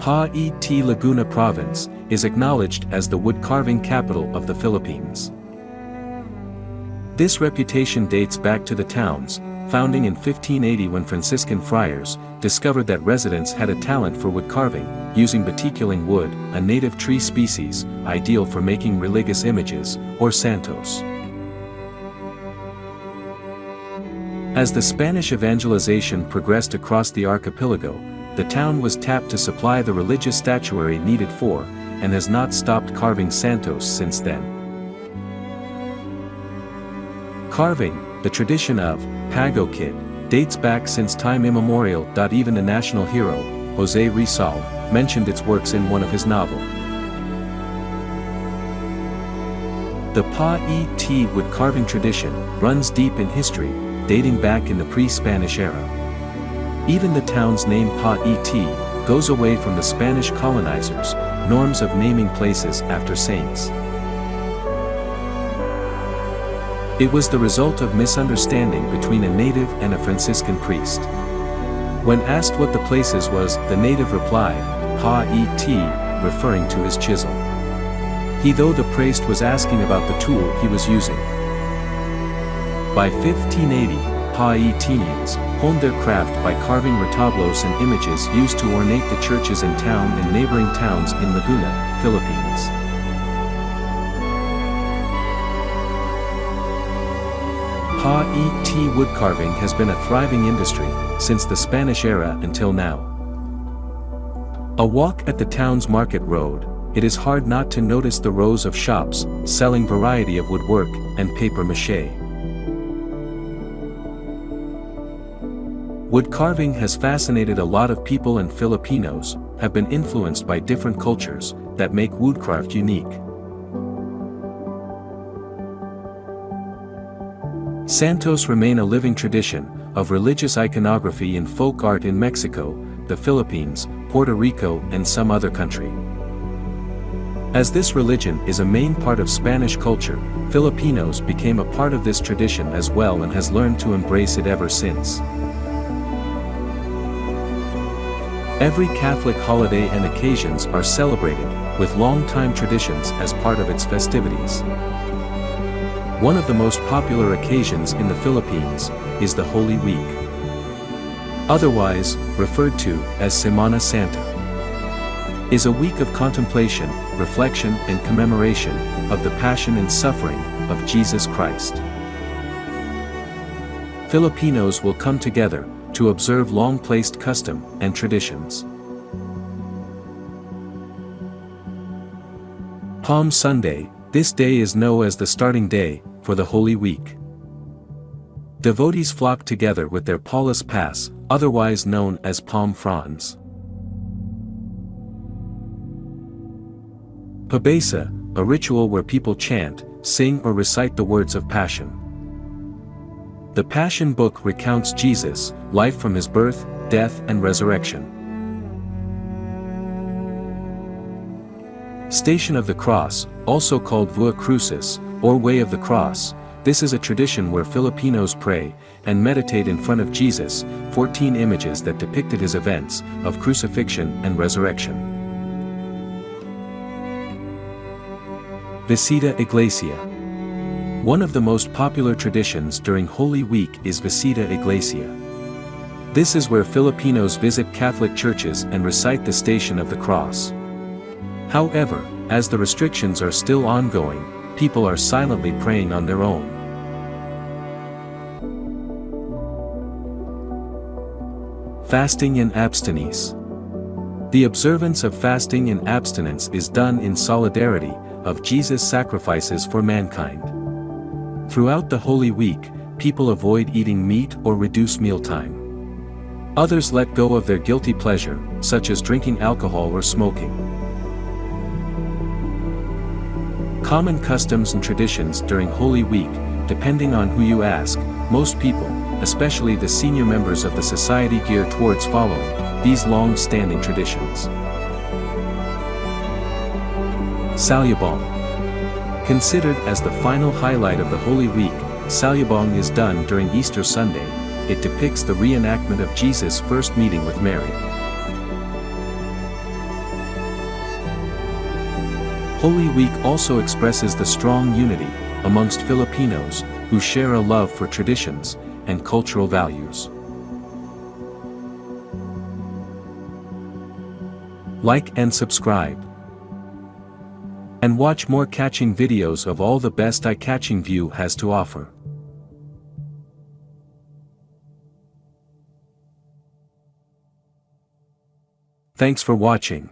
Pa-et Laguna Province is acknowledged as the woodcarving capital of the Philippines. This reputation dates back to the town's founding in 1580 when Franciscan friars discovered that residents had a talent for woodcarving, using baticuling wood, a native tree species, ideal for making religious images, or santos. As the Spanish evangelization progressed across the archipelago, the town was tapped to supply the religious statuary needed for, and has not stopped carving santos since then. Carving, the tradition of Pagokit, dates back since time immemorial. Even the national hero, José Rizal, mentioned its works in one of his novels. The Pa-et woodcarving tradition runs deep in history, dating back in the pre-Spanish era. Even the town's name Pa-et goes away from the Spanish colonizers' norms of naming places after saints. It was the result of misunderstanding between a native and a Franciscan priest. When asked what the places was, the native replied, Pa-et, referring to his chisel. Though the priest was asking about the tool he was using. By 1580, Pa-etnians honed their craft by carving retablos and images used to ornate the churches in town and neighboring towns in Laguna, Philippines. Pa-et woodcarving has been a thriving industry since the Spanish era until now. A walk at the town's market road, it is hard not to notice the rows of shops selling variety of woodwork and papier-mâché. Woodcarving has fascinated a lot of people, and Filipinos have been influenced by different cultures that make woodcraft unique. Santos remain a living tradition of religious iconography and folk art in Mexico, the Philippines, Puerto Rico, and some other country. As this religion is a main part of Spanish culture, Filipinos became a part of this tradition as well and has learned to embrace it ever since. Every Catholic holiday and occasions are celebrated with long-time traditions as part of its festivities. One of the most popular occasions in the Philippines is the Holy Week, otherwise referred to as Semana Santa. Is a week of contemplation, reflection, and commemoration of the passion and suffering of Jesus Christ. Filipinos will come together to observe long-placed custom and traditions. Palm Sunday, this day is known as the starting day for the Holy Week. Devotees flock together with their Paulus Pass, otherwise known as palm fronds. Pabesa, a ritual where people chant, sing or recite the words of Passion. The Passion Book recounts Jesus' life from his birth, death, and resurrection. Station of the Cross, also called Via Crucis, or Way of the Cross, this is a tradition where Filipinos pray and meditate in front of Jesus, 14 images that depicted his events of crucifixion and resurrection. Visita Iglesia. One of the most popular traditions during Holy Week is Visita Iglesia. This is where Filipinos visit Catholic churches and recite the Station of the Cross. However, as the restrictions are still ongoing, people are silently praying on their own. Fasting and abstinence. The observance of fasting and abstinence is done in solidarity of Jesus' sacrifices for mankind. Throughout the Holy Week, people avoid eating meat or reduce mealtime. Others let go of their guilty pleasure, such as drinking alcohol or smoking. Common customs and traditions during Holy Week, depending on who you ask, most people, especially the senior members of the society, gear towards following these long-standing traditions. Salubong. Considered as the final highlight of the Holy Week, Salubong is done during Easter Sunday. It depicts the reenactment of Jesus' first meeting with Mary. Holy Week also expresses the strong unity amongst Filipinos who share a love for traditions and cultural values. Like and subscribe. And watch more catching videos of all the best eye-catching view has to offer. Thanks for watching.